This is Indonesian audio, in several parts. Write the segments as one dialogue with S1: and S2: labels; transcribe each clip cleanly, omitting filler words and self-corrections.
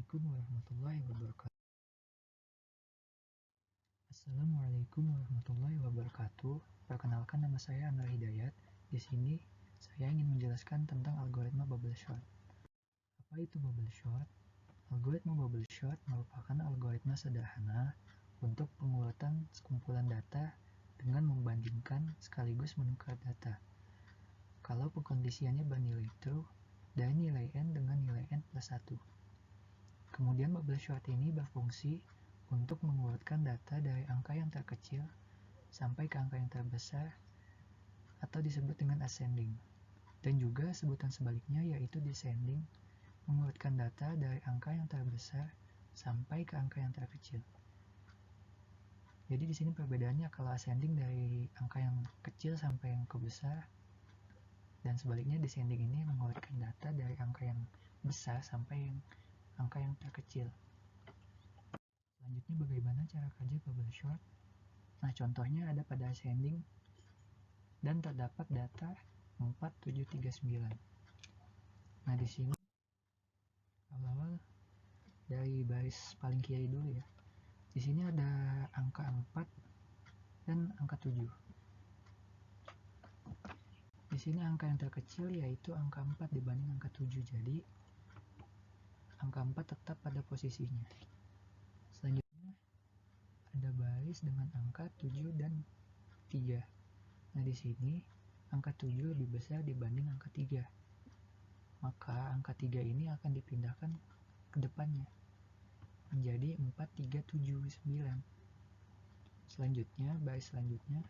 S1: Assalamualaikum warahmatullahi wabarakatuh. Assalamualaikum warahmatullahi wabarakatuh. Perkenalkan, nama saya Anwar Hidayat. Di sini saya ingin menjelaskan tentang algoritma bubble sort. Apa itu bubble sort? Algoritma bubble sort merupakan algoritma sederhana untuk pengurutan sekumpulan data dengan membandingkan sekaligus menukar data. Kalau pengkondisiannya bernilai true dari nilai n dengan nilai n plus 1. Kemudian bubble sort ini berfungsi untuk mengurutkan data dari angka yang terkecil sampai ke angka yang terbesar atau disebut dengan ascending. Dan juga sebutan sebaliknya yaitu descending, mengurutkan data dari angka yang terbesar sampai ke angka yang terkecil. Jadi di sini perbedaannya, kalau ascending dari angka yang kecil sampai yang ke besar, dan sebaliknya descending ini mengurutkan data dari angka yang besar sampai angka yang terkecil. Selanjutnya, bagaimana cara kerja bubble sort? Nah, contohnya ada pada ascending dan terdapat data 4739. Nah, di sini awal-awal dari baris paling kiri dulu ya. Di sini ada angka 4 dan angka 7. Di sini angka yang terkecil yaitu angka 4 dibanding angka 7. Jadi angka 4 tetap pada posisinya. Selanjutnya ada baris dengan angka 7 dan 3. Nah, di sini angka 7 lebih besar dibanding angka 3. Maka angka 3 ini akan dipindahkan ke depannya menjadi 4, 3, 7, 9. Selanjutnya, baris selanjutnya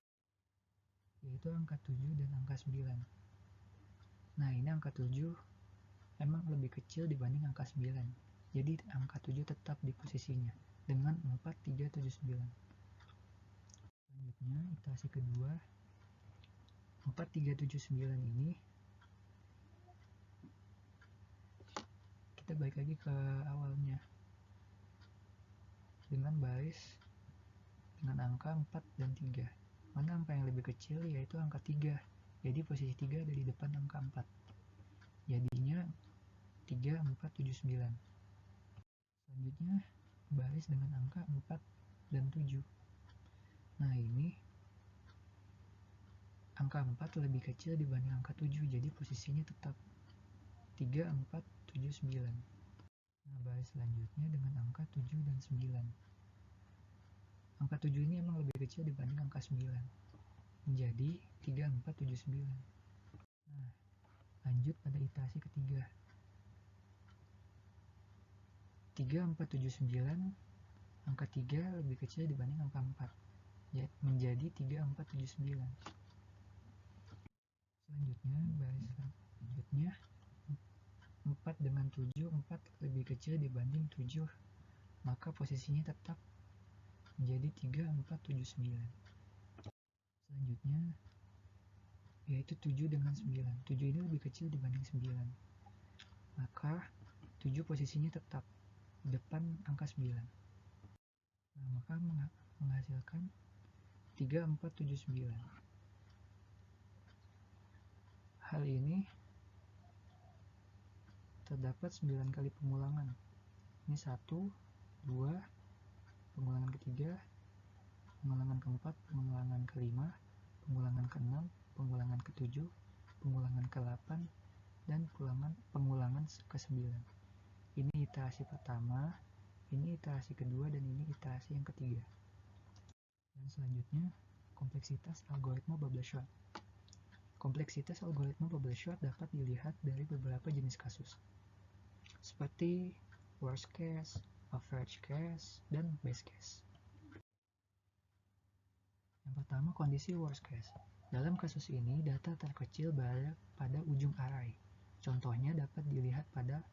S1: yaitu angka 7 dan angka 9. Nah, ini angka 7 emang lebih kecil dibanding angka 9. Jadi angka 7 tetap di posisinya dengan 4, 3, 7, 9. Selanjutnya, iterasi kedua 4, 3, 7, 9 ini kita balik lagi ke awalnya dengan baris dengan angka 4 dan 3. Mana angka yang lebih kecil yaitu angka 3. Jadi posisi 3 ada di depan angka 4. Jadinya 3, 4, 7, 9. Selanjutnya baris dengan angka 4 dan 7. Nah, ini angka 4 lebih kecil dibanding angka 7, jadi posisinya tetap 3, 4, 7, 9. Nah, baris selanjutnya dengan angka 7 dan 9. Angka 7 ini emang lebih kecil dibanding angka 9, menjadi 3, 4, 7, 9. Nah, lanjut pada iterasi ketiga. 3, 4, 7, 9, angka 3 lebih kecil dibanding angka 4, menjadi 3, 4, 7, 9. Selanjutnya, baris selanjutnya 4 dengan 7, 4 lebih kecil dibanding 7, maka posisinya tetap menjadi 3, 4, 7, 9. Selanjutnya yaitu 7 dengan 9. 7 ini lebih kecil dibanding 9, maka 7 posisinya tetap di depan angka 9. Nah, maka menghasilkan 3, 4, 7, 9. Hal ini terdapat 9 kali pengulangan. Ini 1, 2, pengulangan ketiga, pengulangan keempat, pengulangan kelima, pengulangan keenam, pengulangan ketujuh, pengulangan ke-8, dan pengulangan ke-9. Ini iterasi pertama, ini iterasi kedua, dan ini iterasi yang ketiga. Dan selanjutnya, kompleksitas algoritma bubble sort. Kompleksitas algoritma bubble sort dapat dilihat dari beberapa jenis kasus, seperti worst case, average case, dan best case. Yang pertama, kondisi worst case. Dalam kasus ini, data terkecil berada pada ujung array. Contohnya dapat dilihat pada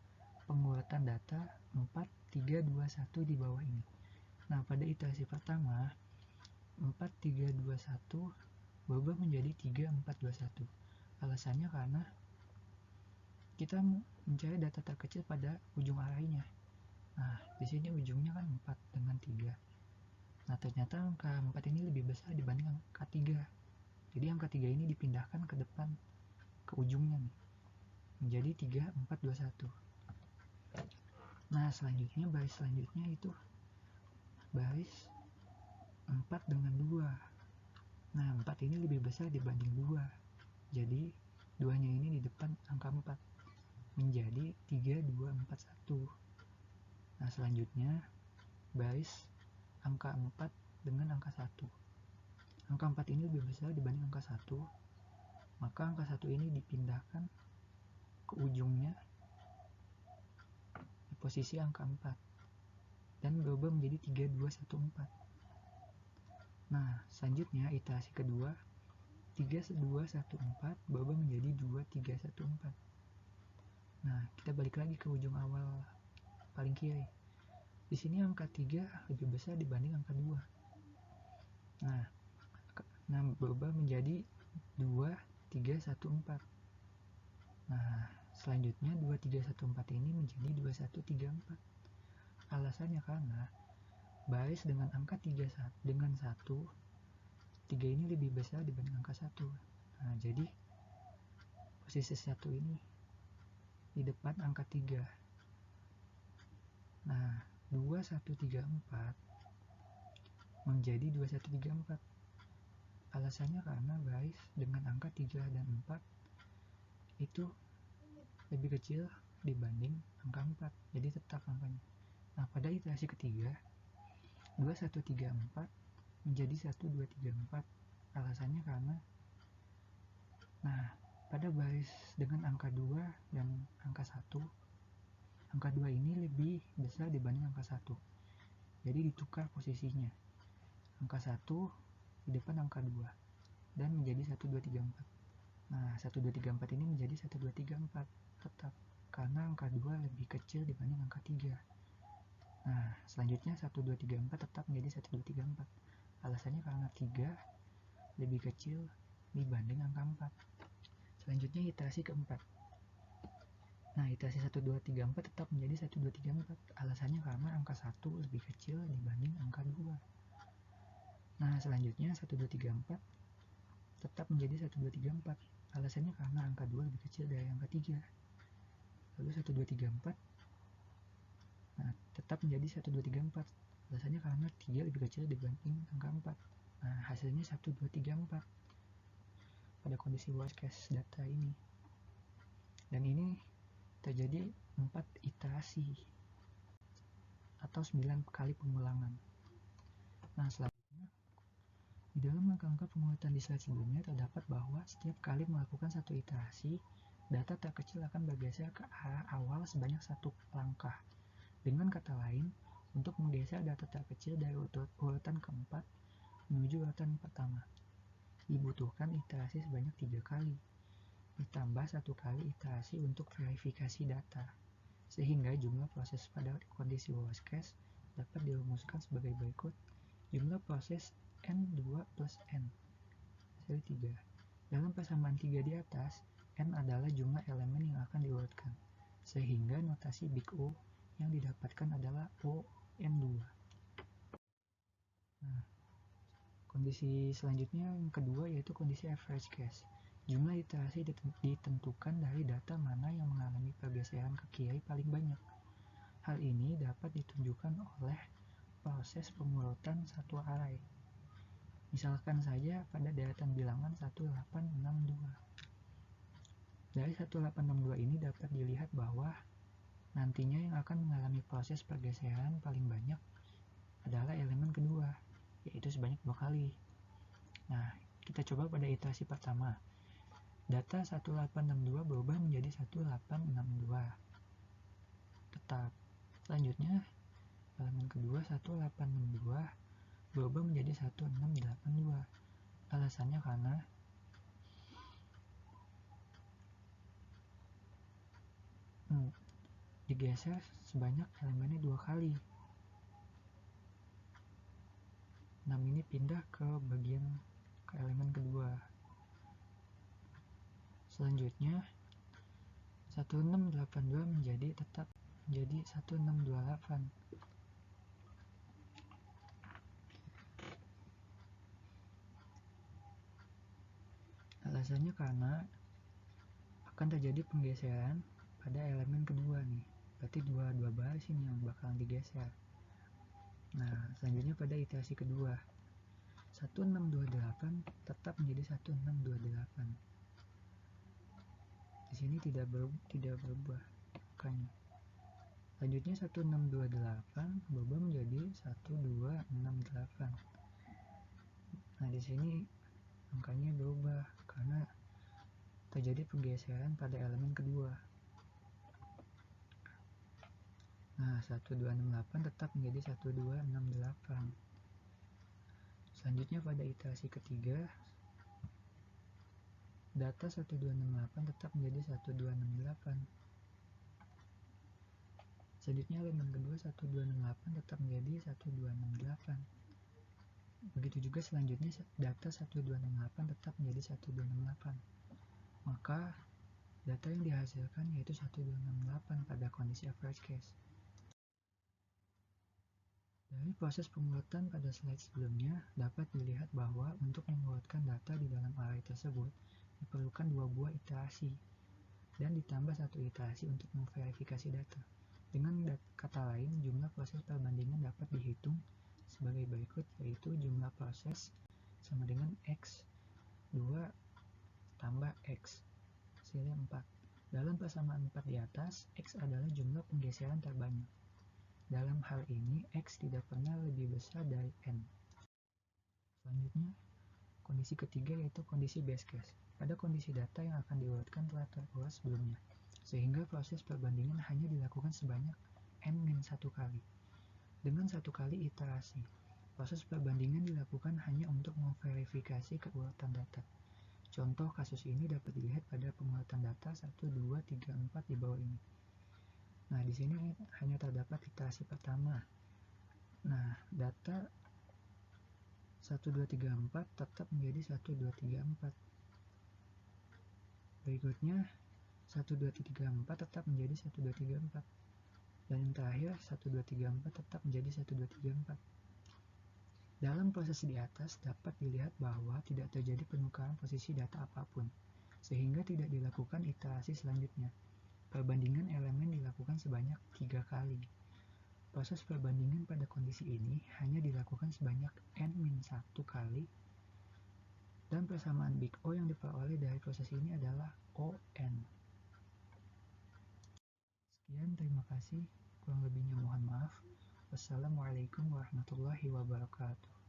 S1: pengurutan data 4, 3, 2, 1 di bawah ini. Nah, pada iterasi pertama, 4, 3, 2, 1 berubah menjadi 3, 4, 2, 1. Alasannya karena kita mencari data terkecil pada ujung array-nya. Nah, di sini ujungnya kan 4 dengan 3. Nah, ternyata angka 4 ini lebih besar dibanding angka 3. Jadi angka 3 ini dipindahkan ke depan, ke ujungnya nih, menjadi 3, 4, 2, 1. Nah, selanjutnya baris selanjutnya itu baris 4 dengan 2. Nah, 4 ini lebih besar dibanding 2. Jadi, 2-nya ini di depan angka 4. Menjadi 3, 2, 4, 1. Nah, selanjutnya baris angka 4 dengan angka 1. Angka 4 ini lebih besar dibanding angka 1. Maka angka 1 ini dipindahkan ke ujungnya di posisi angka 4. Dan berubah menjadi 3, 2, 1, 4. Nah, selanjutnya iterasi kedua 3, 2, 1, 4 berubah menjadi 2, 3, 1, 4. Nah, kita balik lagi ke ujung awal paling kiri. Di sini angka 3 lebih besar dibanding angka 2. Nah, berubah menjadi 2, 3, 1, 4. Nah, selanjutnya 2, 3, 1, 4 ini menjadi 2, 1, 3, 4. Alasannya karena baris dengan angka 3 dengan 1, 3 ini lebih besar dibanding angka 1. Nah, jadi posisi 1 ini di depan angka 3. Nah, 2, 1, 3, 4 menjadi 2, 1, 3, 4. Alasannya karena baris dengan angka 3 dan 4 itu lebih kecil dibanding angka 4. Jadi tetap angkanya. Nah, pada iterasi ketiga 2, 1, 3, 4 menjadi 1, 2, 3, 4. Alasannya karena pada baris dengan angka 2 dan angka 1, angka 2 ini lebih besar dibanding angka 1. Jadi ditukar posisinya. Angka 1 di depan angka 2 dan menjadi 1, 2, 3, 4. Nah, 1, 2, 3, 4 ini menjadi 1, 2, 3, 4 tetap karena angka 2 lebih kecil dibanding angka 3. Nah, selanjutnya 1, 2, 3, 4 tetap menjadi 1, 2, 3, 4. Alasannya karena 3 lebih kecil dibanding angka 4. Selanjutnya iterasi keempat. Nah, iterasi 1, 2, 3, 4 tetap menjadi 1, 2, 3, 4. Alasannya karena angka 1 lebih kecil dibanding angka 2. Nah, selanjutnya 1, 2, 3, 4 tetap menjadi 1, 2, 3, 4. Alasannya karena angka 2 lebih kecil dari angka 3. Lalu 1, 2, 3, 4 tetap menjadi 1, 2, 3, 4. Alasannya karena 3 lebih kecil dibanding angka 4. Nah, hasilnya 1, 2, 3, 4 pada kondisi worst case data ini. Dan ini terjadi 4 iterasi atau 9 kali pengulangan. Nah, selanjutnya di dalam langkah-langkah pengurutan di slide sebelumnya terdapat bahwa setiap kali melakukan satu iterasi, data terkecil akan bergeser ke arah awal sebanyak satu langkah. Dengan kata lain, untuk menggeser data terkecil dari urutan keempat menuju urutan pertama, dibutuhkan iterasi sebanyak 3 kali, ditambah 1 kali iterasi untuk verifikasi data, sehingga jumlah proses pada kondisi worst case dapat dirumuskan sebagai berikut. Jumlah proses N2 plus N, hasil 3. Dalam persamaan 3 di atas, N adalah jumlah elemen yang akan diurutkan, sehingga notasi Big O yang didapatkan adalah O N2. Nah, kondisi selanjutnya yang kedua yaitu kondisi average case. Jumlah iterasi ditentukan dari data mana yang mengalami pergeseran ke kiri paling banyak. Hal ini dapat ditunjukkan oleh proses pengurutan satu array. Misalkan saja pada deretan bilangan 1862. Dari 1862 ini dapat dilihat bahwa nantinya yang akan mengalami proses pergeseran paling banyak adalah elemen kedua, yaitu sebanyak 2 kali. Nah, kita coba pada iterasi pertama. Data 1862 berubah menjadi 1862. Tetap. Selanjutnya, elemen kedua 1862 berubah menjadi 1682. Alasannya karena digeser sebanyak elemennya 2 kali. 6 ini pindah ke elemen kedua. Selanjutnya 1682 tetap menjadi 1628. Alasannya karena akan terjadi penggeseran pada elemen kedua nih. Berarti dua baris ini yang bakalan digeser. Nah, selanjutnya pada iterasi kedua, 1628 tetap menjadi 1628. Di sini tidak berubah angkanya. Selanjutnya 1628 berubah menjadi 1268. Nah, di sini angkanya berubah karena terjadi pergeseran pada elemen kedua. Nah, 1268 tetap menjadi 1268. Selanjutnya pada iterasi ketiga, data 1268 tetap menjadi 1268. Selanjutnya elemen kedua 1268 tetap menjadi 1268. Begitu juga selanjutnya data 1268 tetap menjadi 1268. Maka data yang dihasilkan yaitu 1268 pada kondisi average case. Dari proses pengurutan pada slide sebelumnya, dapat dilihat bahwa untuk mengurutkan data di dalam array tersebut diperlukan 2 buah iterasi dan ditambah 1 iterasi untuk memverifikasi data. Dengan kata lain, jumlah proses perbandingan dapat dihitung sebagai berikut, yaitu jumlah proses sama dengan X 2 tambah X hasilnya 4. Dalam persamaan 4 di atas, X adalah jumlah penggeseran terbanyak. Dalam hal ini, X tidak pernah lebih besar dari N. Selanjutnya, kondisi ketiga yaitu kondisi base case. Pada kondisi data yang akan diurutkan telah terurai sebelumnya, sehingga proses perbandingan hanya dilakukan sebanyak N-1 kali. Dengan 1 kali iterasi, proses perbandingan dilakukan hanya untuk memverifikasi keurutan data. Contoh kasus ini dapat dilihat pada pengurutan data 1, 2, 3, 4 di bawah ini. Nah, di sini hanya terdapat iterasi pertama. Nah, data 1, 2, 3, 4 tetap menjadi 1, 2, 3, 4. Berikutnya, 1, 2, 3, 4 tetap menjadi 1, 2, 3, 4. Dan yang terakhir, 1, 2, 3, 4 tetap menjadi 1, 2, 3, 4. Dalam proses di atas dapat dilihat bahwa tidak terjadi penukaran posisi data apapun, sehingga tidak dilakukan iterasi selanjutnya. Perbandingan elemen dilakukan sebanyak 3 kali. Proses perbandingan pada kondisi ini hanya dilakukan sebanyak N-1 kali, dan persamaan Big O yang diperoleh dari proses ini adalah ON. Sekian, terima kasih. Kurang lebihnya mohon maaf. Wassalamualaikum warahmatullahi wabarakatuh.